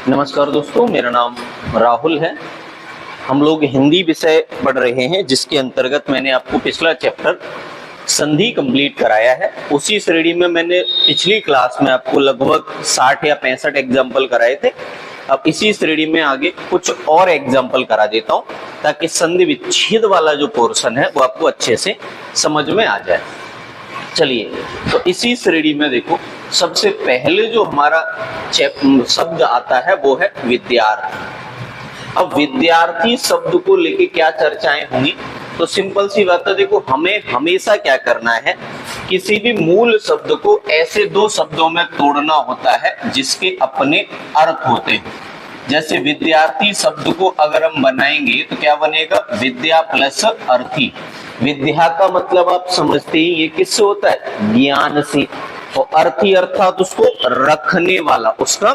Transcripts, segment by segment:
नमस्कार दोस्तों, मेरा नाम राहुल है। हम लोग हिंदी विषय पढ़ रहे हैं, जिसके अंतर्गत मैंने आपको पिछला चैप्टर संधि कंप्लीट कराया है। उसी श्रेणी में मैंने पिछली क्लास में आपको लगभग 60 या 65 एग्जाम्पल कराए थे। अब इसी श्रेणी में आगे कुछ और एग्जाम्पल करा देता हूं, ताकि संधि विच्छेद वाला जो पोर्शन है वो आपको अच्छे से समझ में आ जाए। चलिए, तो इसी श्रेणी में देखो, सबसे पहले जो हमारा शब्द आता है वो है विद्यार्थी। अब विद्यार्थी शब्द को लेके क्या चर्चाएं होंगी, तो सिंपल सी बात है। देखो, हमें हमेशा क्या करना है, किसी भी मूल शब्द को ऐसे दो शब्दों में तोड़ना होता है जिसके अपने अर्थ होते हैं। जैसे विद्यार्थी शब्द को अगर हम बनाएंगे तो क्या बनेगा, विद्या प्लस अर्थी। विद्या का मतलब आप समझते ही, ये किससे होता है, ज्ञान से। और अर्थी अर्थात उसको रखने वाला, उसका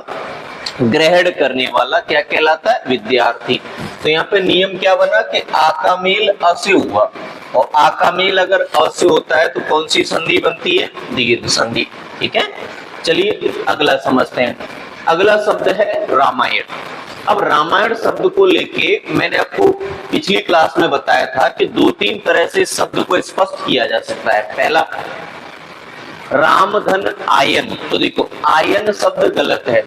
ग्रहण करने वाला क्या कहलाता है, विद्यार्थी। तो यहाँ पे नियम क्या बना कि आ का मेल अ से हुआ, और आ का मेल अगर अ से होता है तो कौन सी संधि बनती है, दीर्घ संधि। ठीक है, चलिए अगला समझते हैं। अगला शब्द है रामायण। अब रामायण शब्द को लेके मैंने आपको पिछली क्लास में बताया था कि दो तीन तरह से शब्द को स्पष्ट किया जा सकता है। पहला, राम धन आयन। तो देखो, आयन शब्द गलत है,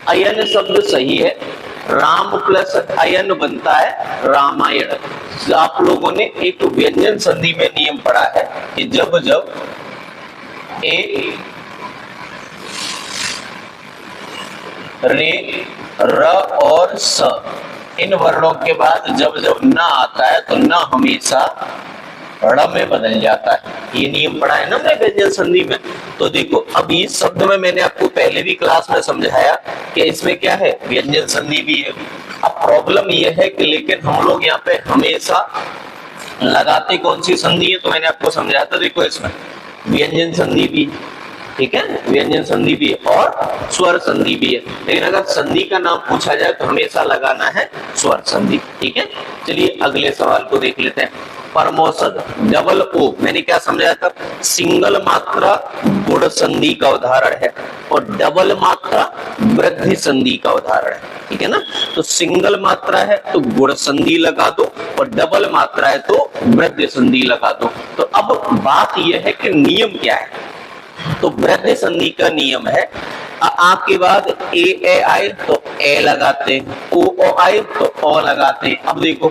अयन शब्द सही है। राम प्लस अयन बनता है रामायण। आप लोगों ने एक व्यंजन संधि में नियम पढ़ा है कि जब जब ए रे र और स इन वर्णों के बाद जब जब न आता है तो न हमेशा ड़ में बदल जाता है। ये नियम पढ़ा है ना मैं व्यंजन संधि में। तो देखो, अब इस शब्द में मैंने आपको पहले भी क्लास में समझाया कि इसमें क्या है, व्यंजन संधि भी है। अब प्रॉब्लम ये है कि लेकिन हम लोग यहाँ पे हमेशा लगाते कौन सी संधि है, तो मैंने आपको समझाया था। देखो, इसमें व्यंजन संधि भी, ठीक है, व्यंजन संधि भी है और स्वर संधि भी है। लेकिन अगर संधि का नाम पूछा जाए तो हमेशा लगाना है स्वर संधि। ठीक है, चलिए अगले सवाल को देख लेते हैं। परमोषध, डबल ओ, मैंने क्या समझाया था, सिंगल मात्रा गुण संधि का उदाहरण है और डबल मात्रा वृद्धि संधि का उदाहरण है। ठीक है ना, तो सिंगल मात्रा है तो गुण संधि लगा दो और डबल मात्रा है तो वृद्धि संधि लगा दो। तो अब बात यह है कि नियम क्या है। तो वृद्धि संधि का नियम है, आ के बाद ए आए तो ए लगाते हैं, ओ आए तो ओ लगाते हैं। अब देखो,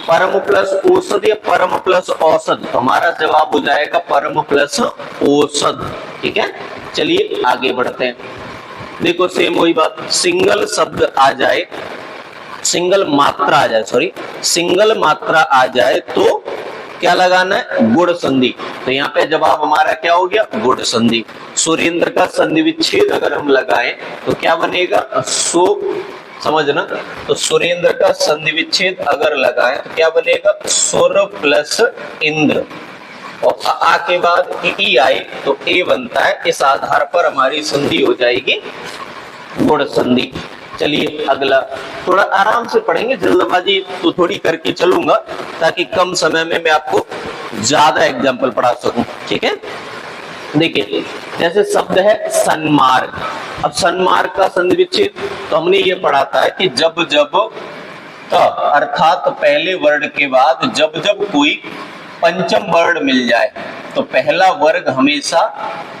परम प्लस औषध या परम प्लस औषध, तो हमारा जवाब हो जाएगा परम प्लस औषध। ठीक है, चलिए आगे बढ़ते हैं। देखो, सेम वही बात, सिंगल शब्द आ जाए, सिंगल मात्रा आ जाए, सॉरी सिंगल मात्रा आ जाए तो क्या लगाना है, गुण संधि। तो यहाँ पे जवाब हमारा क्या हो गया, गुण संधि। सुरेंद्र का संधि विच्छेद अगर हम लगाएं तो क्या बनेगा, सो, समझना। तो सुरेंद्र का संधि विच्छेद अगर लगाएं तो क्या बनेगा, सुर प्लस इंद्र। और आ के बाद ई आए तो ए बनता है। इस आधार पर हमारी संधि हो जाएगी गुण संधि। चलिए अगला, थोड़ा आराम से पढ़ेंगे, जल्दबाजी तो थोड़ी करके चलूंगा ताकि कम समय में मैं आपको ज्यादा एग्जाम्पल पढ़ा सकूं। ठीक है, देखिए, जैसे शब्द है सन्मार्ग। अब सन्मार्ग का संधि विच्छेद तो हमने ये पढ़ा था कि जब जब अर्थात पहले वर्ण के बाद जब जब कोई पंचम वर्ण मिल जाए तो पहला वर्ग हमेशा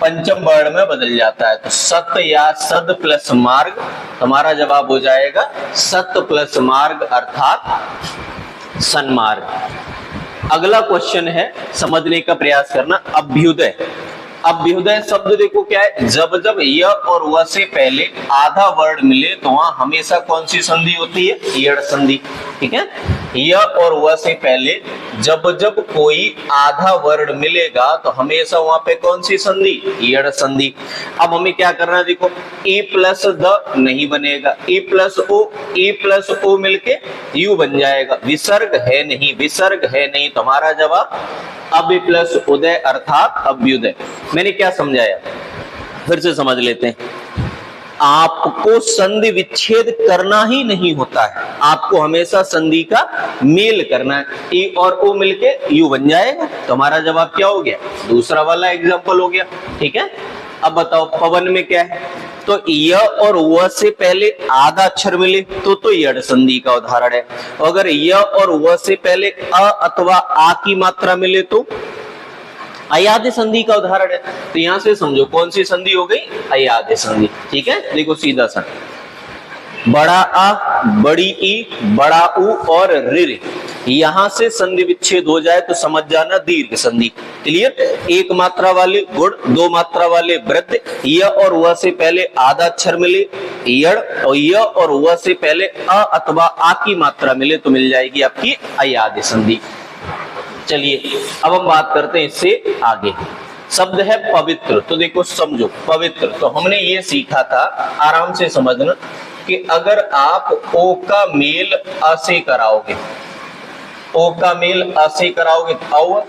पंचम वर्ण में बदल जाता है। तो सत या सद प्लस मार्ग, हमारा जवाब हो जाएगा सत प्लस मार्ग अर्थात सन्मार्ग। अगला क्वेश्चन है, समझने का प्रयास करना, अभ्युदय। अभ्युदय शब्द देखो क्या है, जब जब य और व से पहले आधा वर्ण मिले तो वहां हमेशा कौन सी संधि होती है, यड़ संधि। ठीक है, य और व से पहले जब जब कोई आधा वर्ण मिलेगा तो हमेशा वहां पे कौन सी संधि, यड़ संधि। अब हमें क्या करना है, देखो, ए प्लस द नहीं बनेगा, ए प्लस ओ मिलके यू बन जाएगा। विसर्ग है नहीं, विसर्ग है नहीं, तो हमारा जवाब अब प्लस उदय अर्थात अभ्युदय। मैंने क्या समझाया, फिर से समझ लेते हैं। आपको संधि विच्छेद करना ही नहीं होता है, आपको हमेशा संधि का मेल करना है। ए और ओ मिलके यू बन जाएगा, तो हमारा जवाब क्या हो गया, दूसरा वाला एग्जाम्पल हो गया। ठीक है, अब बताओ पवन में क्या है, तो य और व से पहले आधा अक्षर मिले तो यड़ संधि का उदाहरण है। अगर य और व से पहले अ अथवा आ की मात्रा मिले तो अयाद्य संधि का उदाहरण है। तो यहां से समझो कौन सी संधि हो गई, अयाद्य संधि। ठीक है, देखो सीधा सा, बड़ा आ, बड़ी ई, बड़ा उ और ऋ, यहां से संधि विच्छेद हो जाए तो समझ जाना दीर्घ संधि। क्लियर? एक मात्रा वाले गुण, दो मात्रा वाले वृत्त, य और व से पहले आधा अक्षर मिले यड़, और य और व से पहले अ अथवा आ की मात्रा मिले तो मिल जाएगी आपकी अयाद्य संधि। चलिए अब हम बात करते हैं इससे आगे। शब्द है पवित्र। तो देखो समझो, पवित्र तो हमने ये सीखा था, आराम से समझना, कि अगर आप ओ का मेल अ से कराओगे, ओ का मेल अ से कराओगे औ,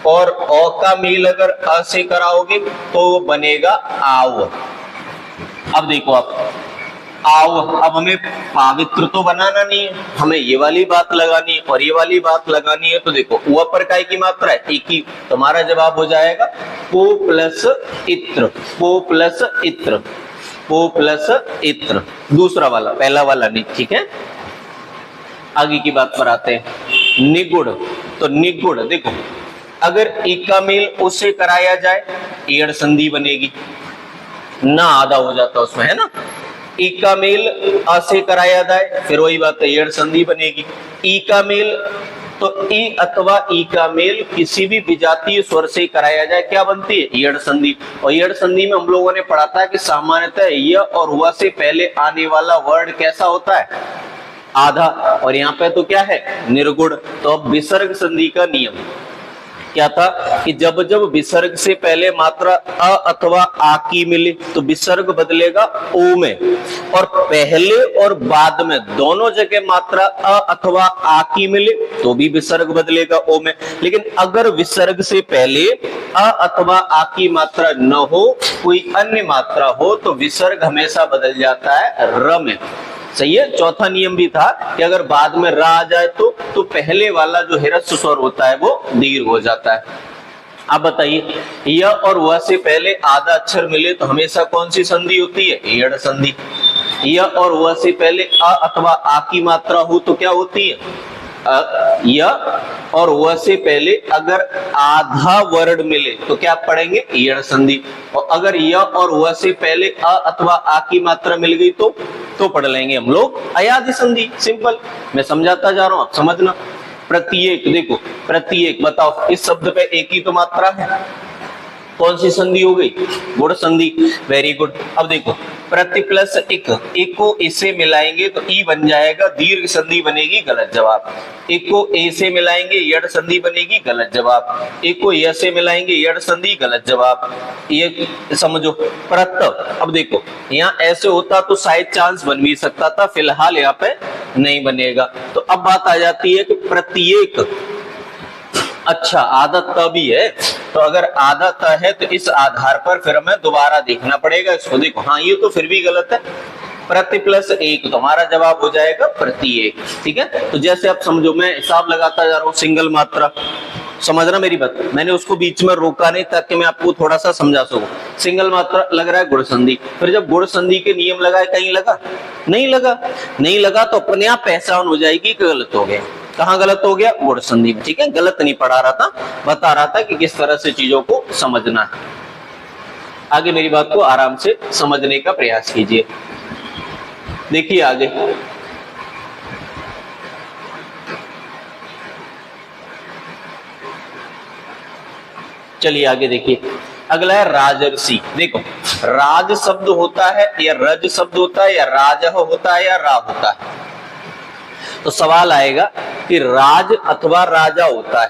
और ओ का मेल अगर अ से कराओगे तो बनेगा आव। अब देखो आप आओ, अब हमें पावित्र तो बनाना नहीं है, हमें ये वाली बात लगानी है और ये वाली बात लगानी है। तो देखो व पर काय की मात्रा है एक ही, तुम्हारा जवाब हो जाएगा पो प्लस इत्र, पो प्लस इत्र, पो प्लस इत्र, दूसरा वाला, पहला वाला नहीं। ठीक है, आगे की बात पर आते हैं। निगुण। तो निगुण देखो, अगर एक का मेल उससे कराया जाए एड़ संधि बनेगी, ना आधा हो जाता उसमें, है ना। ई का मेल अ से कराया जाए फिर वही बात है, एड़ संधि बनेगी। ई का मेल, तो ई अथवा ई का मेल किसी भी विजातीय स्वर से कराया जाए क्या बनती है, एड़ संधि। और एड़ संधि में हम लोगों ने पढ़ा था कि सामान्यतः य और व से पहले आने वाला वर्ड कैसा होता है, आधा, और यहाँ पे तो क्या है, निर्गुण। तो अब विसर्ग संधि का नियम क्या था कि जब जब विसर्ग से पहले मात्रा अ अथवा आ की मिले तो विसर्ग बदलेगा ओ में, और पहले और बाद में दोनों जगह मात्रा अ अथवा आ की मिले तो भी विसर्ग बदलेगा ओ में। लेकिन अगर विसर्ग से पहले अ अथवा आ की मात्रा न हो, कोई अन्य मात्रा हो, तो विसर्ग हमेशा बदल जाता है र में। सही है। चौथा नियम भी था कि अगर बाद में रा आ जाए तो पहले वाला जो ह्रस्व स्वर होता है वो दीर्घ हो जाता है। अब बताइए, य और व से पहले आधा अक्षर मिले तो हमेशा कौन सी संधि होती है, एड़ संधि। य और व से पहले अ अथवा आ की मात्रा हो तो क्या होती है, य और व से पहले अगर आधा वर्ण मिले तो क्या पढ़ेंगे, एड़ संधि। और अगर य और व से पहले अ अथवा आ की मात्रा मिल गई तो पढ़ लेंगे हम लोग अयादि संधि। सिंपल, मैं समझाता जा रहा हूं, आप समझना। प्रत्येक, देखो प्रत्येक, बताओ इस शब्द पे एक ही तो मात्रा है, कौन सी संधि हो गई, गुण संधि। Very good. अब देखो प्रति प्लस एक, एक को इसे मिलाएंगे तो ई बन जाएगा, दीर्घ संधि बनेगी, गलत जवाब। एक को ए से मिलाएंगे यड़ संधि बनेगी, गलत जवाब। एक को य से मिलाएंगे यड़ संधि, गलत जवाब। ये समझो प्रत। अब देखो यहाँ ऐसे होता तो शायद चांस बन भी सकता था, फिलहाल यहाँ पे नहीं बनेगा। तो अब बात आ जाती है कि प्रत्येक, अच्छा आधा त भी है, तो अगर आधा त है तो इस आधार पर फिर हमें दोबारा देखना पड़ेगा इसको। देखो हाँ, ये तो फिर भी गलत है, प्रति प्लस एक, तो हमारा जवाब हो जाएगा प्रत्येक। ठीक है, तो जैसे आप समझो, मैं हिसाब लगाता जा रहा हूँ, सिंगल मात्रा, समझना मेरी बात, मैंने उसको बीच में रोका नहीं ताकि मैं आपको थोड़ा सा समझा सकूं। सिंगल मात्रा लग रहा है गुण संधि, फिर जब गुण संधि के नियम लगाए कहीं लगा नहीं लगा, नहीं लगा तो अपने आप पहचान हो जाएगी कि गलत हो गया। कहाँ गलत हो गया, गुण संधि में। ठीक है, गलत नहीं पढ़ा रहा था, बता रहा था कि किस तरह से चीजों को समझना है। आगे मेरी बात को आराम से समझने का प्रयास कीजिए। देखिए आगे, चलिए आगे देखिए, अगला है राजर्षि। देखो राज शब्द होता है या रज शब्द होता है या राज होता है या रा होता है, तो सवाल आएगा कि राज अथवा राजा होता है,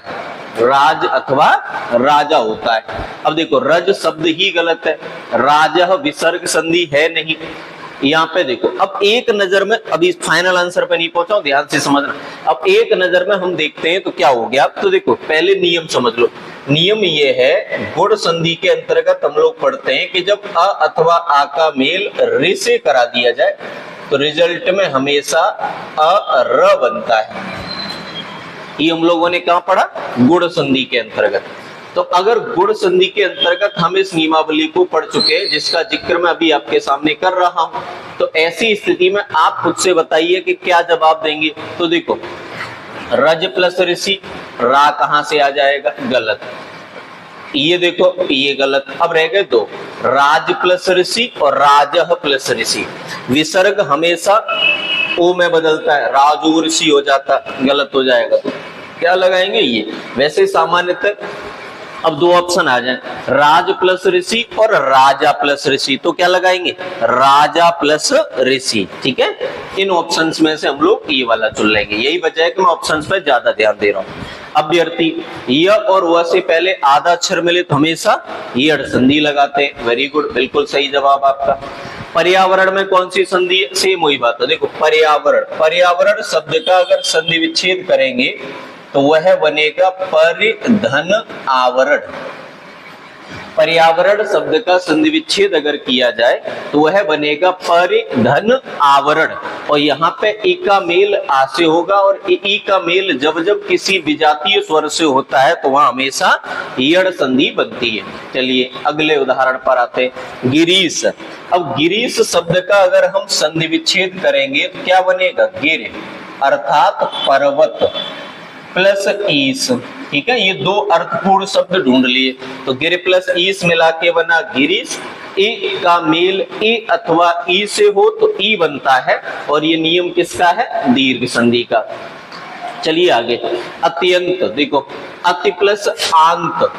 राज अथवा राजा होता है। अब देखो रज शब्द ही गलत है, राज विसर्ग संधि है नहीं। यहाँ पे देखो, अब एक नजर में, अभी फाइनल आंसर पे नहीं पहुंचा हूं, ध्यान से समझना। अब एक नजर में हम देखते हैं तो क्या हो गया। तो देखो पहले नियम समझ लो। नियम ये है, गुण संधि के अंतर्गत हम लोग पढ़ते हैं कि जब अ अथवा आ का मेल रे से करा दिया जाए तो रिजल्ट में हमेशा अ र बनता है। ये हम लोगों ने कहा पढ़ा, गुण संधि के अंतर्गत। तो अगर गुण संधि के अंतर्गत हम इस नियमावली को पढ़ चुके हैं, जिसका जिक्र मैं अभी आपके सामने कर रहा हूं, तो ऐसी स्थिति में आप खुद से बताइए कि क्या जवाब देंगे। तो देखो, रज प्लस ऋषि, रा कहां से आ जाएगा, गलत। ये देखो, ये गलत। अब रह गए दो, राज प्लस ऋषि और राजह प्लस ऋषि। विसर्ग हमेशा ओ में बदलता है, राजू ऋषि हो जाता, गलत हो जाएगा। तो क्या लगाएंगे, ये। वैसे सामान्यतः अब दो ऑप्शन आ जाए, राज प्लस ऋषि और राजा प्लस ऋषि, तो क्या लगाएंगे, राजा प्लस ऋषि। ठीक है, इन ऑप्शंस में से हम लोग ये वाला चुन लेंगे। यही वजह है कि मैं ऑप्शंस पे ज्यादा ध्यान दे रहा हूँ। अभ्यर्थी, य और व से पहले आधा अक्षर मिले तो हमेशा ये संधि लगाते हैं। वेरी गुड, बिल्कुल सही जवाब आपका। पर्यावरण में कौन सी संधि है, सेम वही बात है। देखो, पर्यावरण, पर्यावरण शब्द का अगर संधि विच्छेद करेंगे तो वह बनेगा परिधन आवरण। पर्यावरण शब्द का संधि विच्छेद अगर किया जाए तो वह बनेगा परिधन आवरण। और यहाँ पे ई का मेल आ से होगा, और ई का मेल जब जब किसी विजातीय स्वर से होता है तो वह हमेशा यड़ संधि बनती है। चलिए अगले उदाहरण पर आते हैं। गिरीश। अब गिरीश शब्द का अगर हम संधि विच्छेद करेंगे तो क्या बनेगा, गिर अर्थात पर्वत प्लस ईस। ठीक है, ये दो अर्थपूर्ण शब्द ढूंढ लिए। तो गिर प्लस ईस मिला के बना गिरीश। ई का मेल ई अथवा ई से हो तो ई बनता है, और ये नियम किसका है, दीर्घ संधि का। चलिए आगे। अत्यंत, देखो अति प्लस आंत,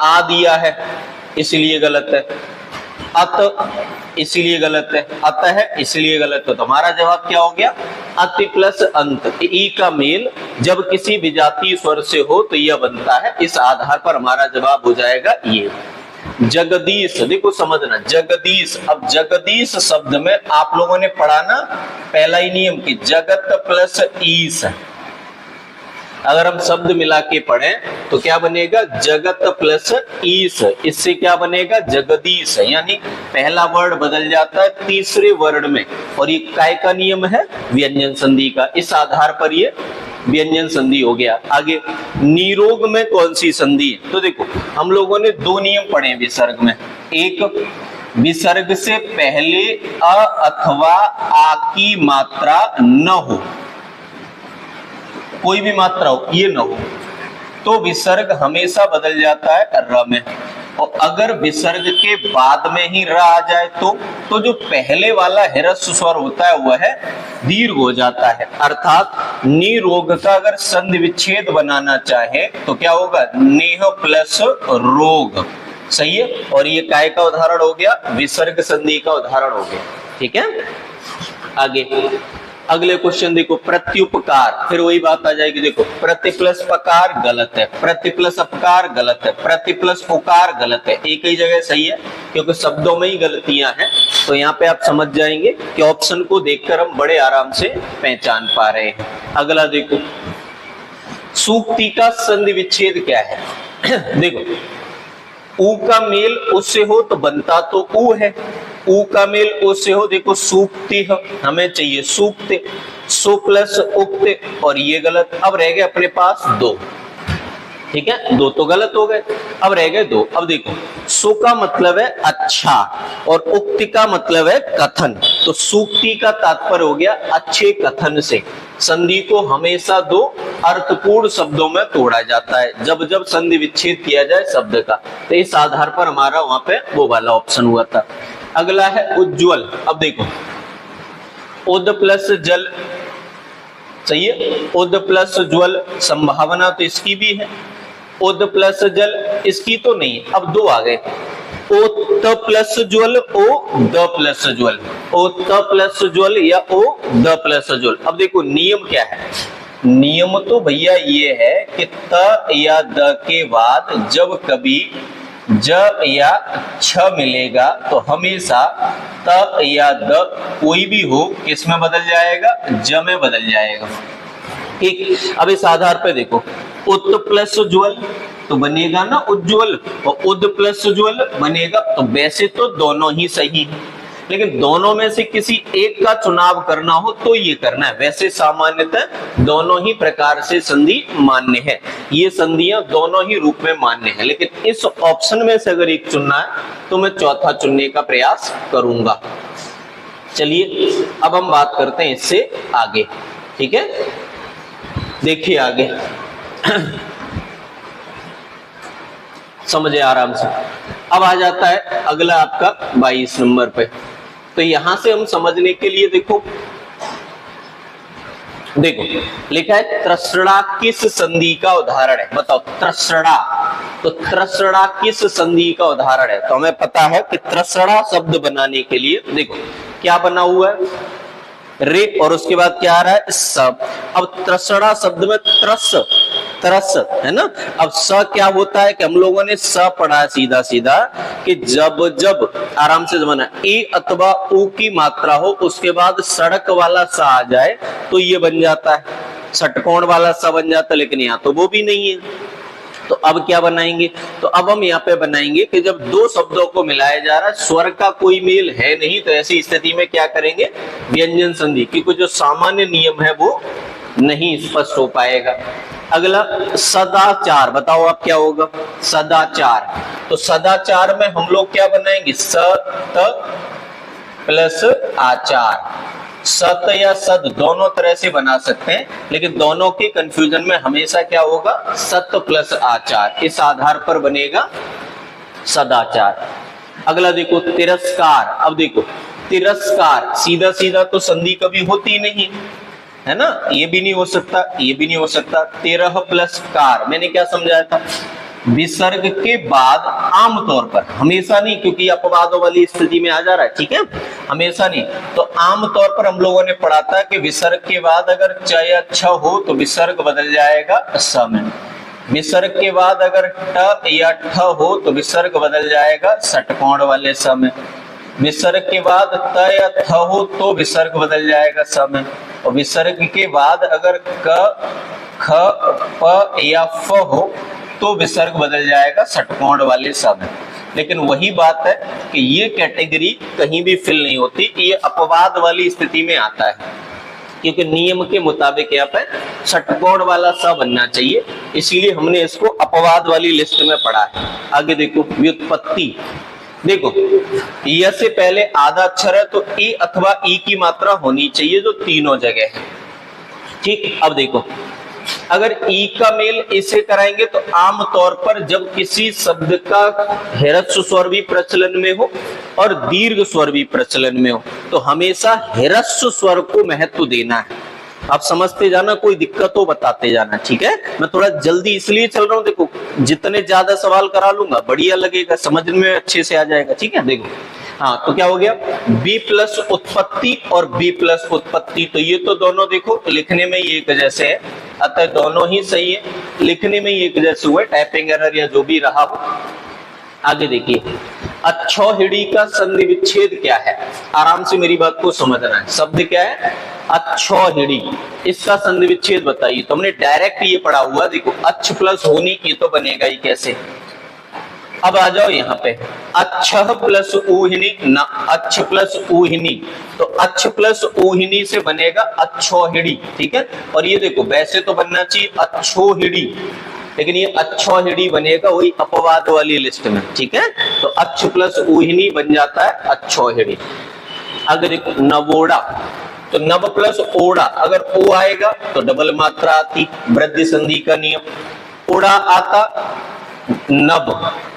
आ दिया है इसलिए गलत है, अत इसलिए गलत है, अत है इसलिए गलत है। तो हमारा जवाब क्या हो गया, अति प्लस अंत। ई का मेल जब किसी विजातीय स्वर से हो तो यह बनता है। इस आधार पर हमारा जवाब हो जाएगा ये। जगदीश, देखो समझना, जगदीश। अब जगदीश शब्द में आप लोगों ने पढ़ा ना पहला ही नियम कि जगत प्लस ईश। अगर हम शब्द मिला के पढ़ें तो क्या बनेगा, जगत प्लस ईश। इससे क्या बनेगा, जगदीश। यानी पहला वर्ण बदल जाता है तीसरे वर्ण में, और ये काय का नियम है, व्यंजन संधि का। इस आधार पर ये व्यंजन संधि हो गया। आगे, निरोग में कौन सी संधि है, तो देखो हम लोगों ने दो नियम पढ़े विसर्ग में। एक, विसर्ग से पहले अ अथवा आ की मात्रा न हो, कोई भी मात्रा हो ये न हो, तो विसर्ग हमेशा बदल जाता है र में। और अगर विसर्ग के बाद में ही र आ जाए तो जो पहले वाला ह्रस्व स्वर होता है वह दीर्घ हो जाता है। अर्थात निरोग का अगर संधि विच्छेद बनाना चाहे तो क्या होगा, नेह प्लस रोग। सही है, और ये काय का उदाहरण हो गया, विसर्ग संधि का उदाहरण हो गया। ठीक है, आगे अगले क्वेश्चन देखो, प्रत्युपकार। फिर वही बात आ जाएगी। देखो, प्रति प्लस पकार गलत है, प्रति प्लस अपकार गलत है, प्रति प्लस उकार गलत है। एक ही जगह सही है क्योंकि शब्दों में ही गलतियां हैं। तो यहाँ पे आप समझ जाएंगे कि ऑप्शन को देखकर हम बड़े आराम से पहचान पा रहे हैं। अगला देखो, सूक्ति का संधि विच्छेद क्या है। देखो, ऊ का मेल उससे हो तो बनता तो ऊ है, ऊ का मेल उससे हो, देखो सूक्ति है, हमें चाहिए सूक्ति, सु प्लस उक्त, और ये गलत। अब रह गए अपने पास दो। ठीक है, दो तो गलत हो गए, अब रह गए दो। अब देखो, सु का मतलब है अच्छा और उक्ति का मतलब है कथन। तो सूक्ति का तात्पर्य हो गया अच्छे कथन से। संधि को हमेशा दो अर्थपूर्ण शब्दों में तोड़ा जाता है जब जब संधि विच्छेद किया जाए शब्द का। तो इस आधार पर हमारा वहां पे वो वाला ऑप्शन हुआ था। अगला है उज्ज्वल। अब देखो, उद प्लस जल, सही है, उद प्लस ज्वल, संभावना तो इसकी भी है। उद प्लस जल, इसकी तो नहीं है। अब दो आ गए, ओ त प्लस ज्वल, ओ द प्लस ज्वल, ओ त प्लस ज्वल या ओ द प्लस ज्वल। अब देखो नियम क्या है, नियम तो भैया ये है कि त या द के बाद जब कभी ज या छ मिलेगा तो हमेशा त या द कोई भी हो किसमें बदल जाएगा, ज में बदल जाएगा। ठीक, अब इस आधार पे देखो, उत प्लस ज्वल तो बनेगा ना उज्ज्वल, और उद प्लस ज्वल बनेगा। तो वैसे तो दोनों ही सही है, लेकिन दोनों में से किसी एक का चुनाव करना हो तो ये करना है। वैसे सामान्यतः दोनों ही प्रकार से संधि मान्य है, ये संधियां दोनों ही रूप में मान्य है, लेकिन इस ऑप्शन में से अगर एक चुनना है तो मैं चौथा चुनने का प्रयास करूंगा। चलिए अब हम बात करते हैं इससे आगे, ठीक है। देखिए आगे समझे आराम से। अब आ जाता है अगला आपका 22 नंबर पे। तो यहां से हम समझने के लिए देखो लिखा है त्रसड़ा किस संधि का उदाहरण है। बताओ त्रसड़ा, तो त्रसड़ा किस संधि का उदाहरण है। तो हमें पता है कि त्रसड़ा शब्द बनाने के लिए देखो क्या बना हुआ है, रे और उसके बाद क्या आ रहा है, सब। अब त्रसड़ा शब्द में तरस है ना। अब स क्या होता है कि हम लोगों ने स पढ़ा है सीधा सीधा कि जब जब आराम से जमाना ए अथवा ऊ की मात्रा हो उसके बाद सड़क वाला स आ जाए तो ये बन जाता है, षटकोण वाला स बन जाता है, लेकिन यहाँ तो वो भी नहीं है। तो अब क्या बनाएंगे, तो अब हम यहाँ पे बनाएंगे कि जब दो शब्दों को मिलाया जा रहा है, स्वर का कोई मेल है नहीं, तो ऐसी स्थिति में क्या करेंगे, व्यंजन संधि, क्योंकि जो सामान्य नियम है वो नहीं स्पष्ट हो पाएगा। अगला सदाचार, बताओ आप क्या होगा, सदाचार। तो सदाचार में हम लोग क्या बनाएंगे, सत प्लस आचार। सत या सद दोनों तरह से बना सकते हैं, लेकिन दोनों के कंफ्यूजन में हमेशा क्या होगा, सत प्लस आचार, इस आधार पर बनेगा सदाचार। अगला देखो तिरस्कार। अब देखो तिरस्कार सीधा सीधा तो संधि कभी होती नहीं है ना, ये भी नहीं हो सकता, ये भी नहीं हो सकता। 13 प्लस कार, मैंने क्या समझाया था, विसर्ग के बाद आमतौर पर, हमेशा नहीं, क्योंकि अपवादों वाली स्थिति में आ जा रहा है, ठीक है, हमेशा नहीं। तो आमतौर पर हम लोगों ने पढ़ा था कि विसर्ग के बाद अगर च या छ हो तो विसर्ग बदल जाएगा स में, विसर्ग के बाद अगर ट या ठ हो तो विसर्ग बदल जाएगा षटकोण वाले स में, विसर्ग के बाद त या थ हो तो विसर्ग बदल जाएगा स में, और विसर्ग के बाद अगर क ख प या फ हो तो विसर्ग बदल जाएगा षटकोण वाले स में। लेकिन वही बात है कि ये कैटेगरी कहीं भी फिल नहीं होती, ये अपवाद वाली स्थिति में आता है, क्योंकि नियम के मुताबिक यहाँ पे षटकोण वाला स बनना चाहिए, इसीलिए हमने इसको अपवाद वाली लिस्ट में पढ़ा है। आगे देखो व्युत्पत्ति। देखो य से पहले आधा अक्षर है तो ई अथवा ई की मात्रा होनी चाहिए जो तीनों जगह है, ठीक। अब देखो अगर ई का मेल इसे कराएंगे तो आमतौर पर जब किसी शब्द का ह्रस्व स्वर भी प्रचलन में हो और दीर्घ स्वर भी प्रचलन में हो तो हमेशा ह्रस्व स्वर को महत्व देना है। आप समझते जाना, कोई दिक्कत हो बताते जाना, ठीक है। मैं थोड़ा जल्दी इसलिए चल रहा हूँ, देखो जितने ज्यादा सवाल करा लूंगा बढ़िया लगेगा, समझ में अच्छे से आ जाएगा, ठीक है। देखो हाँ, तो क्या हो गया, बी प्लस उत्पत्ति और बी प्लस उत्पत्ति, तो ये तो दोनों देखो लिखने में ये एक जैसे है, अतः दोनों ही सही है, लिखने में ये एक जैसे हुए, टाइपिंग एरर या जो भी रहा हो। आगे देखिए अच्छौहिड़ी का संधि विच्छेद क्या है, आराम से मेरी बात को समझना है। शब्द क्या है, अच्छौहिड़ी, इसका संधि विच्छेद बताइए। तो हमने डायरेक्ट ये पढ़ा हुआ, देखो अच्छ प्लस होनी की तो बनेगा ही कैसे। अब आ जाओ यहाँ पे अच्छ प्लस ऊहिनी, न अच्छ प्लस ऊहिनी, तो अच्छ प्लस ऊहिनी से बनेगा अच्छौहिड़ी, ठीक है। और ये देखो वैसे तो बनना चाहिए अच्छोहिड़ी, लेकिन ये अच्छौहिड़ी बनेगा वही अपवाद वाली लिस्ट में, ठीक है। तो अच्छ प्लस ऊहिनी बन जाता है अच्छौहिड़ी। अगर देखो नवोड़ा, तो नव प्लस ओड़ा, अगर ओ आएगा तो डबल मात्रा आती, वृद्धि संधि का नियम। ओड़ा आता नव,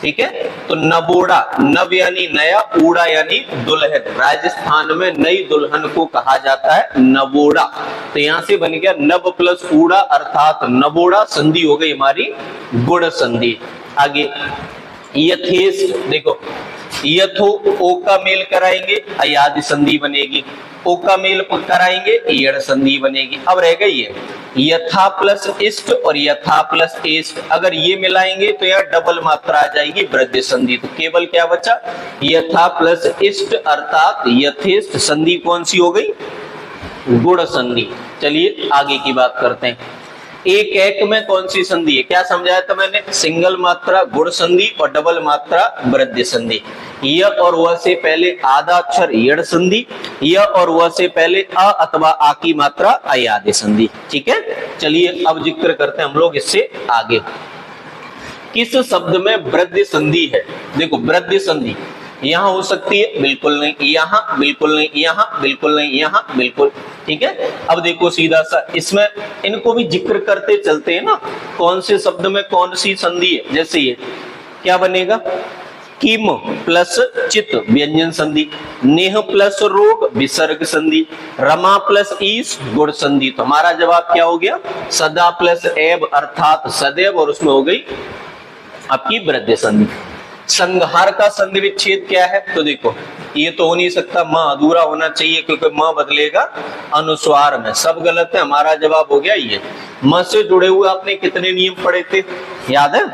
ठीक है, तो नवोड़ा, नव यानी नया, ऊड़ा यानी दुल्हन, राजस्थान में नई दुल्हन को कहा जाता है नवोड़ा। तो यहां से बन गया नव प्लस ऊड़ा अर्थात नवोड़ा, संधि हो गई हमारी गुण संधि। आगे यथेष्ट, देखो यथो ओ का मेल कराएंगे अयादि संधि बनेगी, ओ का मेल कराएंगे यड़ संधि बनेगी। अब रह गई है यथा प्लस इष्ट और यथा प्लस इष्ट, अगर ये मिलाएंगे तो यहाँ डबल मात्रा आ जाएगी वृद्धि संधि, तो केवल क्या बचा यथा प्लस इष्ट अर्थात यथेष्ट। संधि कौन सी हो गई, गुण संधि। चलिए आगे की बात करते हैं। एक एक में कौन सी संधि है, क्या समझाया था मैंने, सिंगल मात्रा गुण संधि और डबल मात्रा वृद्धि संधि। य और व से पहले आधा अक्षर यड़ संधि, य और व से पहले अ अथवा आ की मात्रा अयादि संधि। ठीक है, चलिए अब जिक्र करते हैं हम लोग इससे आगे। किस शब्द में वृद्धि संधि है? देखो वृद्धि संधि यहाँ हो सकती है, बिल्कुल नहीं, यहाँ बिल्कुल नहीं, यहाँ बिल्कुल नहीं, यहाँ बिल्कुल। ठीक है, अब देखो सीधा सा इसमें इनको भी जिक्र करते चलते हैं ना, कौन से शब्द में कौन सी संधि है। जैसे ये क्या बनेगा, किम प्लस चित व्यंजन संधि, नेह प्लस रोग विसर्ग संधि, रमा प्लस ईश गुण संधि। तो हमारा जवाब क्या हो गया, सदा प्लस एब अर्थात सदैव, और उसमें हो गई आपकी वृद्धि संधि। संघार का संधि विच्छेद क्या है? तो देखो ये तो हो नहीं सकता, म अधूरा होना चाहिए क्योंकि म बदलेगा अनुस्वार में, सब गलत है। हमारा जवाब हो गया ये। म से जुड़े हुए आपने कितने नियम पढ़े थे, याद है?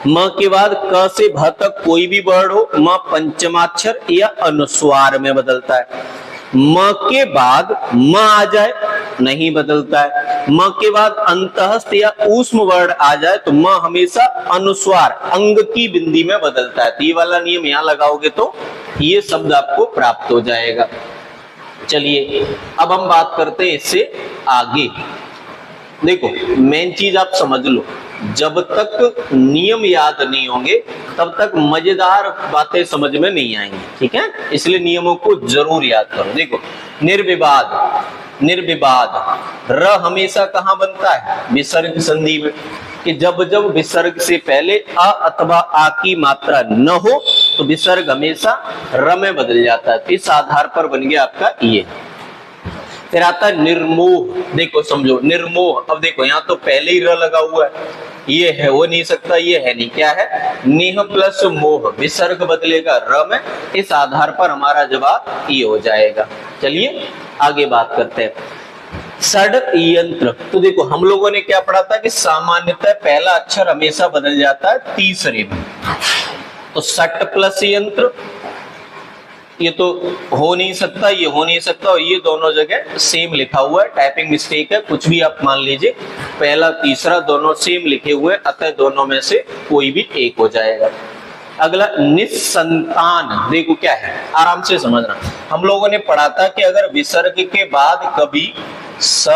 म के बाद क से भ तक कोई भी वर्ण हो, म पंचमाक्षर या अनुस्वार में बदलता है। म के बाद म आ जाए नहीं बदलता है। म के बाद अंतःस्थ या ऊष्म वर्ण आ जाए तो म हमेशा अनुस्वार अंग की बिंदी में बदलता है। तो ये वाला नियम यहाँ लगाओगे तो ये शब्द आपको प्राप्त हो जाएगा। चलिए अब हम बात करते हैं इससे आगे। देखो मेन चीज आप समझ लो, जब तक नियम याद नहीं होंगे तब तक मजेदार बातें समझ में नहीं आएंगी। ठीक है, इसलिए नियमों को जरूर याद करो। देखो निर्विवाद, निर्विवाद र हमेशा कहाँ बनता है, विसर्ग संधि में, कि जब जब विसर्ग से पहले अ अथवा आ की मात्रा न हो तो विसर्ग हमेशा र में बदल जाता है। तो इस आधार पर बन गया आपका ये। फिर आता है निर्मोह। देखो समझो निर्मोह, अब देखो यहाँ तो पहले ही र लगा हुआ है, ये है हो नहीं सकता, ये है नहीं, क्या है, नेह प्लस मोह, विसर्ग बदलेगा र में, इस आधार पर हमारा जवाब ये हो जाएगा। चलिए आगे बात करते हैं। षड यंत्र, तो देखो हम लोगों ने क्या पढ़ा था कि सामान्यतः पहला अक्षर हमेशा बदल जाता है तीसरे में। तो षट प्लस यंत्र ये तो हो नहीं सकता, ये हो नहीं सकता, और ये दोनों जगह सेम लिखा हुआ है, टाइपिंग मिस्टेक है, कुछ भी आप मान लीजिए, पहला तीसरा दोनों सेम लिखे हुए, अतः दोनों में से कोई भी एक हो जाएगा। अगला निसंतान, देखो क्या है, आराम से समझना। हम लोगों ने पढ़ा था कि अगर विसर्ग के बाद कभी स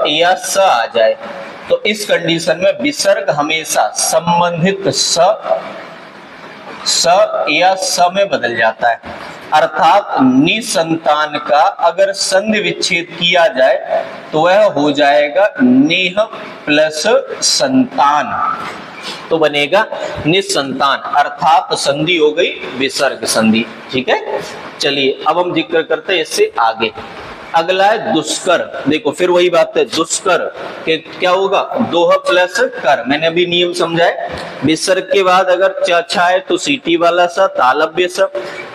या स आ जाए तो इस कंडीशन में विसर्ग हमेशा संबंधित स या स में बदल जाता है। अर्थात निसंतान का अगर संधि विच्छेद किया जाए तो वह हो जाएगा नेह प्लस संतान, तो बनेगा निसंतान, अर्थात संधि हो गई विसर्ग संधि। ठीक है, चलिए अब हम जिक्र करते हैं इससे आगे। अगला है दुष्कर। देखो फिर वही बात है, दुष्कर के क्या होगा, दोह प्लस कर। मैंने अभी नियम समझाए, विसर्ग के बाद अगर च आए तो सीटी वाला स, तालव्य स,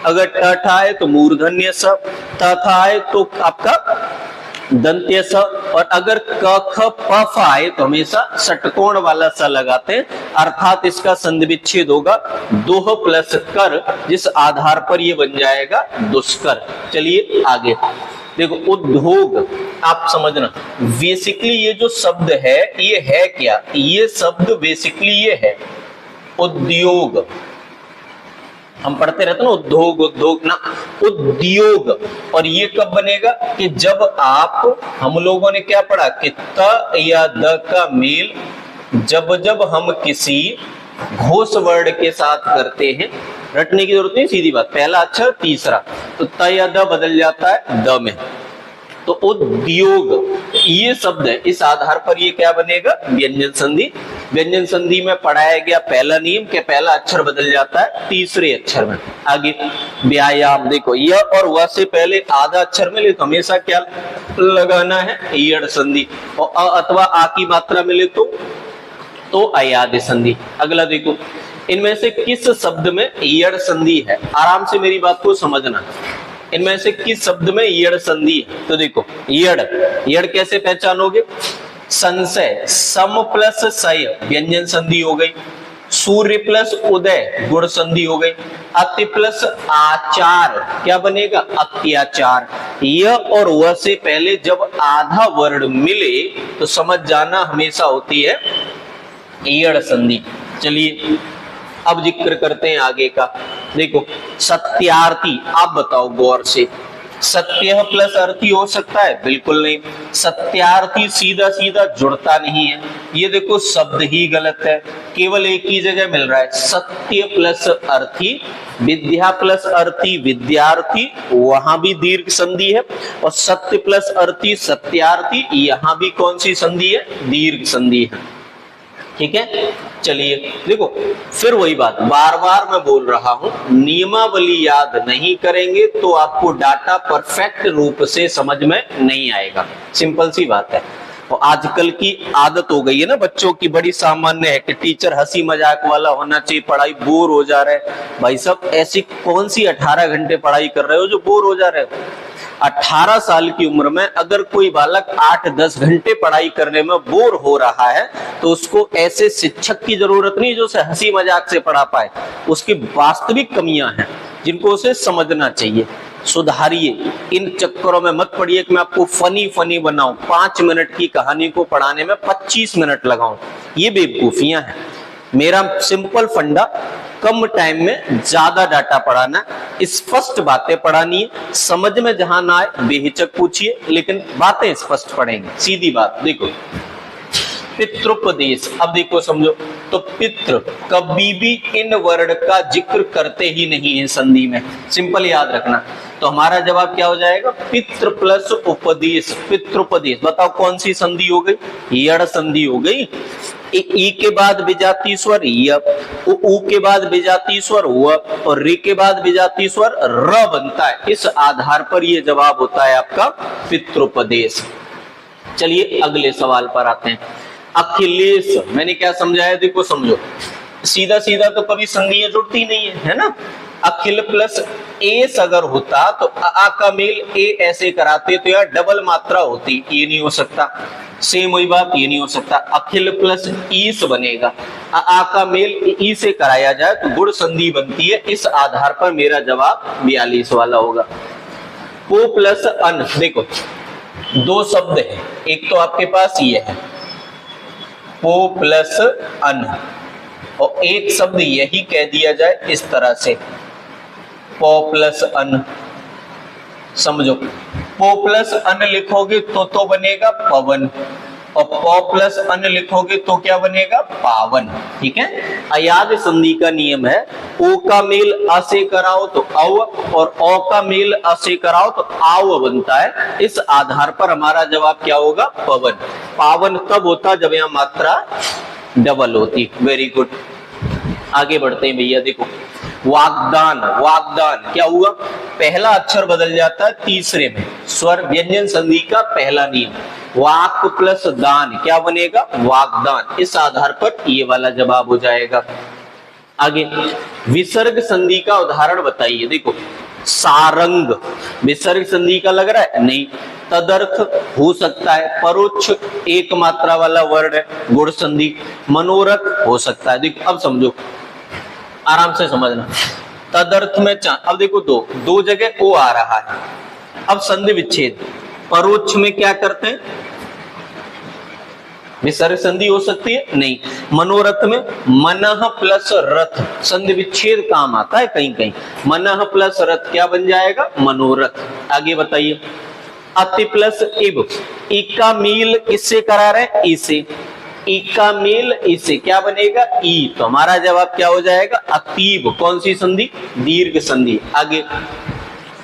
अगर ट आए तो मूर्धन्य स, त आए तो आपका दंत्य स, और अगर क ख प आए तो हमेशा षटकोण वाला स लगाते हैं, अर्थात इसका संधि विच्छेद होगा दोह प्लस कर, जिस आधार पर ये बन जाएगा दुष्कर। चलिए आगे देखो उद्योग, आप समझना बेसिकली ये जो शब्द है ये है क्या, ये शब्द बेसिकली ये है उद्योग। हम पढ़ते रहते ना उद्योग, उद्योग ना उद्योग। और ये कब बनेगा कि जब आप, हम लोगों ने क्या पढ़ा कि त या द का मेल जब जब हम किसी घोष वर्ण के साथ करते हैं, रटने की जरूरत नहीं, सीधी बात, पहला अक्षर तीसरा, तो त या द बदल जाता है द में। तो उद्योग ये शब्द है, इस आधार पर ये क्या बनेगा, व्यंजन संधि। व्यंजन संधि में पढ़ाया गया पहला नियम के पहला अक्षर बदल जाता है तीसरे अक्षर में। आगे व्यायाम, देखो य और व से पहले आधा अक्षर मिले तो हमेशा क्या लगाना है, यड़ संधि, और अ अथवा आ की मात्रा मिले तो अयादि संधि। अगला देखो इनमें से किस शब्द में यड़ संधि है, आराम से मेरी बात को समझना, इनमें से किस शब्द में यड़ संधि है। तो देखो यड़, यड़ कैसे पहचानोगे, संशय, सम प्लस सय व्यंजन संधि हो गई, सूर्य प्लस उदय गुण संधि हो गई। अति प्लस आचार क्या बनेगा? अत्याचार। य और व से पहले जब आधा वर्ण मिले तो समझ जाना हमेशा होती है ईयड़ संधि। चलिए अब जिक्र करते हैं आगे का। देखो सत्यार्थी, आप बताओ गौर से, सत्य प्लस अर्थी हो सकता है? बिल्कुल नहीं। सत्यार्थी सीधा सीधा जुड़ता नहीं है, ये देखो शब्द ही गलत है, केवल एक ही जगह मिल रहा है। सत्य प्लस अर्थी, विद्या प्लस अर्थी विद्यार्थी, वहां भी दीर्घ संधि है। और सत्य प्लस अर्थी सत्यार्थी, यहां भी कौन सी संधि है? दीर्घ संधि है। ठीक है, चलिए देखो फिर वही बात, बार बार मैं बोल रहा हूं, नियमावली याद नहीं करेंगे तो आपको डाटा परफेक्ट रूप से समझ में नहीं आएगा। सिंपल सी बात है। और आजकल की आदत हो गई है ना बच्चों की, बड़ी सामान्य है कि टीचर हंसी मजाक वाला होना चाहिए, पढ़ाई बोर हो जा रहा है। भाई साहब ऐसी कौन सी 18 घंटे पढ़ाई कर रहे हो जो बोर हो जा रहे हो? 18 साल की उम्र में अगर कोई बालक 8-10 घंटे पढ़ाई करने में बोर हो रहा है तो उसको ऐसे शिक्षक की जरूरत नहीं जो उसे हंसी मजाक से पढ़ा पाए। उसकी वास्तविक कमियां हैं जिनको उसे समझना चाहिए। सुधारिए, इन चक्करों में मत पड़िए कि मैं आपको फनी बनाऊं, 5 मिनट की कहानी को पढ़ाने में 25 मिनट लगाऊं। ये बेवकूफियां हैं। मेरा सिंपल फंडा, कम टाइम में ज्यादा डाटा पढ़ाना, स्पष्ट बातें पढ़ानी है। समझ में जहां ना आए बेहिचक पूछिए, लेकिन बातें स्पष्ट पढ़ेंगे। सीधी बात। देखो पितृपदेश, अब देखो समझो, तो पितृ कभी भी इन वर्ण का जिक्र करते ही नहीं है संधि में, सिंपल याद रखना। तो हमारा जवाब क्या हो जाएगा? पितृ प्लस उपदेश, पितृपदेश। बताओ कौन सी संधि हो गई? यड़ संधि हो गई। ई के बाद विजातीय स्वर य, उ के बाद विजातीय स्वर व, और रि के बाद विजातीय स्वर र बनता है। इस आधार पर यह जवाब होता है आपका पितृपदेश। चलिए अगले सवाल पर आते हैं। अखिलेश, मैंने क्या समझाया? देखो समझो, सीधा सीधा तो कभी संधियां जुड़ती नहीं है ना। अखिल प्लस एस अगर होता तो आ का मेल ए ऐसे कराते तो यार डबल मात्रा होती, ये नहीं हो सकता। सेम वही बात, ये नहीं हो सकता। अखिल प्लस ईस बनेगा, आ का मेल ई से कराया जाए तो गुण संधि बनती है। इस आधार पर मेरा जवाब 42 वाला होगा। पो प्लस अन, देखो दो शब्द है, एक तो आपके पास ये है पो प्लस अन, और एक शब्द यही कह दिया जाए इस तरह से पो प्लस अन। समझो, पो प्लस अन लिखोगे तो बनेगा पवन, और पो प्लस अन लिखोगे तो क्या बनेगा? पावन। ठीक है, अयाद संधि का नियम है, ओ का मेल अ से कराओ तो अव, और ओ का मेल अ से कराओ तो आव बनता है। इस आधार पर हमारा जवाब क्या होगा? पवन। पावन तब होता जब यहां मात्रा डबल होती। वेरी गुड, आगे बढ़ते हैं भैया। देखो वागदान, वागदान क्या हुआ? पहला अक्षर बदल जाता है तीसरे में, स्वर व्यंजन संधि का पहला नियम। वाक प्लस दान क्या बनेगा? वागदान। इस आधार पर ये वाला जवाब हो जाएगा। आगे विसर्ग संधि का उदाहरण बताइए। देखो सारंग विसर्ग संधि का लग रहा है? नहीं। तदर्थ हो सकता है, परोक्ष एक मात्रा वाला वर्ण है, गुण संधि। मनोरथ हो सकता है। देखो अब समझो, आराम से समझना। तदर्थ में अब देखो दो जगह ओ आ रहा है। अब संधि विच्छेद, परोक्ष में क्या करते हैं? विसर्ग संधि हो सकती है? नहीं। मनोरथ में मनः प्लस रथ, संधि विच्छेद काम आता है कहीं कहीं। मनः प्लस रथ क्या बन जाएगा? मनोरथ। आगे बताइए। अति प्लस इब, ई का मील किससे करा रहे हैं? ई से। ई का मेल इसे क्या बनेगा? ई। तो हमारा जवाब क्या हो जाएगा? अतीब। कौन सी संधि? दीर्घ संधि। आगे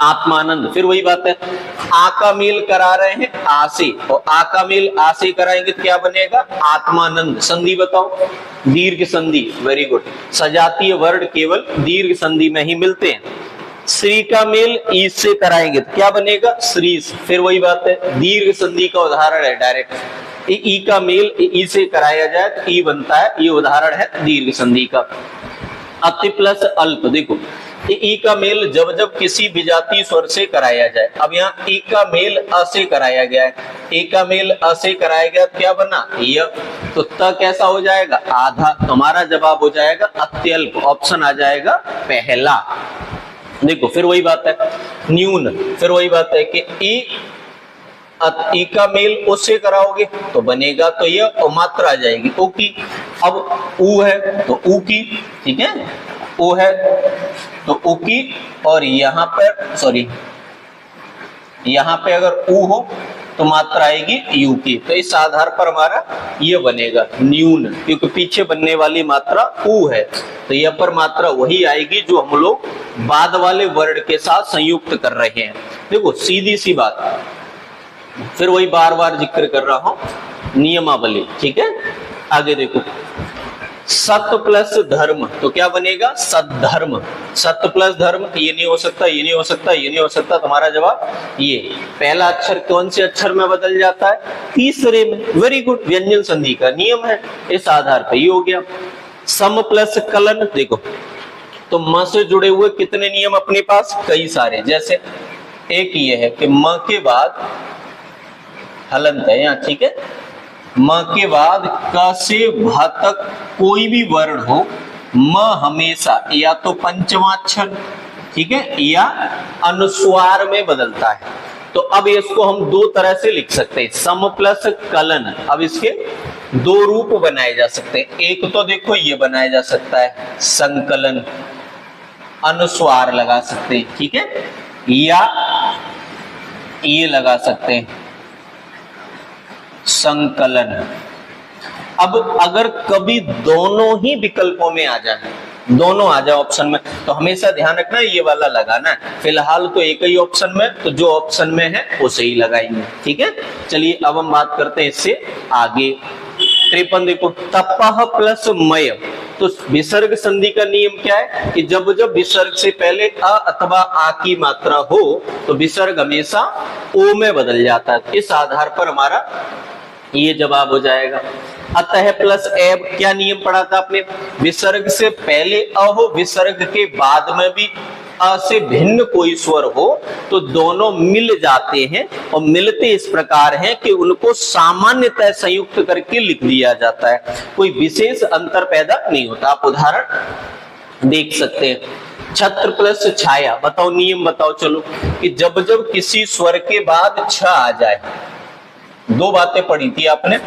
आत्मानंद, फिर वही बात है, आ का मेल करा रहे हैं आ से, और आ का मेल आ से कराएंगे तो क्या बनेगा? आत्मानंद। संधि बताओ? दीर्घ संधि। वेरी गुड, सजातीय वर्ण केवल दीर्घ संधि में ही मिलते हैं। श्री का मेल ई से कराएंगे तो क्या बनेगा? श्री। फिर वही बात है, दीर्घ संधि का उदाहरण है डायरेक्ट। ई का मेल ई से कराया जाए तो ई बनता है, ये उदाहरण है दीर्घ संधि का। अति प्लस अल्प। देखो ई का मेल जब जब किसी विजातीय स्वर से कराया जाए, अब यहाँ ई का मेल अ से कराया गया है, ई का मेल अ से कराया गया, क्या बना य, तो त कैसा हो जाएगा आधा, हमारा जवाब हो जाएगा अत्यल्प, ऑप्शन आ जाएगा पहला। देखो फिर वही बात है न्यून, फिर वही बात है कि ई का मेल उससे कराओगे तो बनेगा तो ये मात्रा आ जाएगी ओ की। अब ऊ है तो ऊ की, ठीक है, ओ है तो ऊ की, और यहाँ पर सॉरी यहाँ पे अगर ऊ हो तो मात्रा आएगी यू की। तो इस आधार पर हमारा ये बनेगा न्यून, क्योंकि पीछे बनने वाली मात्रा ऊ है, तो यह पर मात्रा वही आएगी जो हम लोग बाद वाले वर्ड के साथ संयुक्त कर रहे हैं। देखो सीधी सी बात, फिर वही बार बार जिक्र कर रहा हूं नियमावली, ठीक है। आगे देखो सत्य प्लस धर्म, तो क्या बनेगा सद्धर्म। सत्य प्लस धर्म, ये नहीं हो सकता, ये नहीं हो सकता, ये नहीं हो सकता, तुम्हारा जवाब ये। पहला अक्षर कौन से अक्षर में बदल जाता है तीसरे में, वेरी गुड, व्यंजन संधि का नियम है, इस आधार पर ये हो गया। सम प्लस कलन, देखो तो म से जुड़े हुए कितने नियम अपने पास, कई सारे, जैसे एक ये है कि म के बाद हलंत है यहाँ, ठीक है, म के बाद क से भ तक कोई भी वर्ण हो, म हमेशा या तो पंचमाक्षर, ठीक है, या अनुस्वार में बदलता है। तो अब इसको हम दो तरह से लिख सकते हैं, सम प्लस कलन। अब इसके दो रूप बनाए जा सकते हैं, एक तो देखो ये बनाया जा सकता है संकलन, अनुस्वार लगा सकते हैं, ठीक है, या ये लगा सकते हैं संकलन। अब अगर कभी दोनों ही विकल्पों में आ जाए, दोनों आ जाए ऑप्शन में, तो हमेशा ध्यान रखना ये वाला लगाना है। फिलहाल तो एक ही ऑप्शन में, तो जो ऑप्शन में है उसे ही लगाएंगे, ठीक है। चलिए अब हम बात करते हैं इससे आगे। 53 देखो तपह प्लस मय, तो विसर्ग संधि का नियम क्या है कि जब जब विसर्ग से पहले अ अथवा आ की मात्रा हो तो विसर्ग हमेशा ओ में बदल जाता है। इस आधार पर हमारा ये जवाब हो जाएगा। अतः प्लस एब, क्या नियम पढ़ा था आपने, विसर्ग से पहले अ हो, विसर्ग के बाद में भी अ से भिन्न कोई स्वर हो तो दोनों मिल जाते हैं, और मिलते इस प्रकार हैं कि उनको सामान्यतः संयुक्त करके लिख दिया जाता है, कोई विशेष अंतर पैदा नहीं होता। आप उदाहरण देख सकते हैं। छत्र प्लस छाया, बताओ नियम बताओ चलो, कि जब जब किसी स्वर के बाद छ आ जाए, दो बातें पढ़ी थी आपने,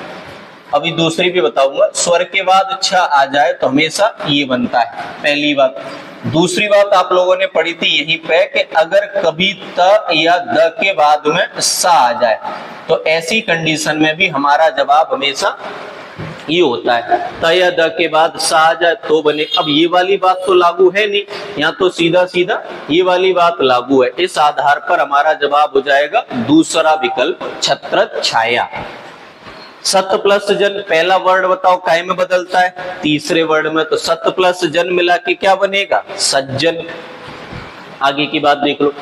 अभी दूसरी भी बताऊंगा। स्वर के बाद छ आ जाए तो हमेशा ये बनता है, पहली बात। दूसरी बात आप लोगों ने पढ़ी थी यहीं पे कि अगर कभी त या द के बाद में सा आ जाए तो ऐसी कंडीशन में भी हमारा जवाब हमेशा ये होता है, त या द के बाद सा आ जाए तो बने। अब ये वाली बात तो लागू है नहीं, यहाँ तो सीधा सीधा ये वाली बात लागू है। इस आधार पर हमारा जवाब हो जाएगा दूसरा विकल्प छत्र छाया। सत प्लस जन, पहला वर्ड बताओ काय में बदलता है तीसरे वर्ड में, तो सत प्लस जन मिला के क्या बनेगा सज्जन। आगे की बात देख लो।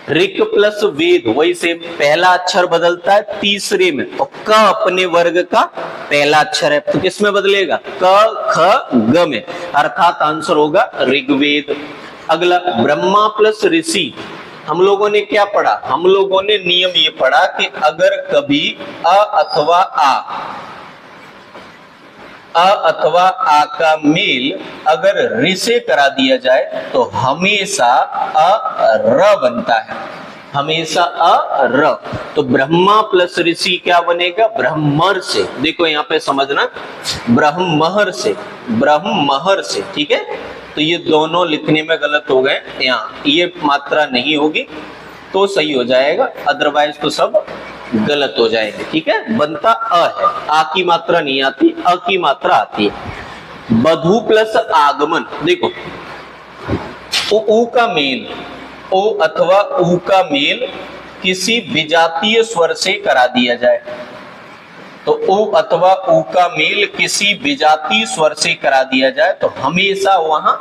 ऋक प्लस वेद, वही से पहला अक्षर बदलता है तीसरे में, और क अपने वर्ग का पहला अक्षर है तो किस में बदलेगा क ख ग में, अर्थात आंसर होगा ऋग्वेद। अगला ब्रह्मा प्लस ऋषि, हम लोगों ने क्या पढ़ा, हम लोगों ने नियम ये पढ़ा कि अगर कभी अ अथवा आ का मेल अगर रि से करा दिया जाए तो हमेशा अ र बनता है, हमेशा अ र। तो ब्रह्मा प्लस ऋषि क्या बनेगा ब्रह्मर से, देखो यहाँ पे समझना ब्रह्महर से, ठीक है। तो ये दोनों लिखने में गलत हो गए, यहाँ ये मात्रा नहीं होगी तो सही हो जाएगा, अदरवाइज तो सब गलत हो जाएंगे, ठीक है। बनता अ है, आ की मात्रा नहीं आती, अ की मात्रा आती है। बधू प्लस आगमन, देखो ऊ का मेल, ओ अथवा ऊ का मेल किसी विजातीय स्वर से करा दिया जाए, तो ओ अथवा ऊ का मेल किसी विजातीय स्वर से करा दिया जाए तो हमेशा वहां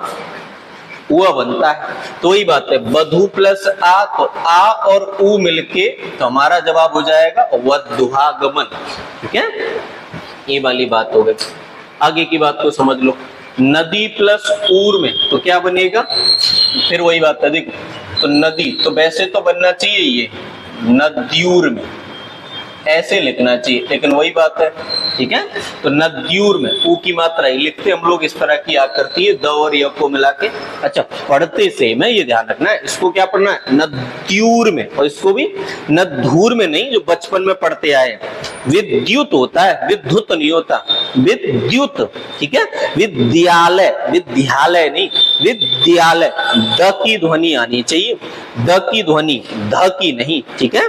वह बनता है। तो वही बात है बधू प्लस आ, तो आ और ऊ मिलके तो हमारा जवाब हो जाएगा वधुहागमन, ठीक है। ये वाली बात हो गई। आगे की बात को समझ लो। नदी प्लस ऊर में तो क्या बनेगा, फिर वही बात है देखो, तो नदी तो वैसे तो बनना चाहिए ये नद्यूर में, ऐसे लिखना चाहिए, लेकिन वही बात है, ठीक है। तो नद्यूर में ऊ की मात्रा ही लिखते हम लोग, इस तरह की आकृति है द और य को मिला के। अच्छा, पढ़ते से में ये ध्यान रखना है, इसको क्या पढ़ना है नद्यूर में, और इसको भी नद्धूर में नहीं, जो बचपन में पढ़ते आए। विद्युत होता है, विद्युत नहीं होता, विद्युत, ठीक है। विद्यालय, विद्यालय नहीं, विद्यालय, द की ध्वनि आनी चाहिए, द की ध्वनि, ध की नहीं, ठीक है।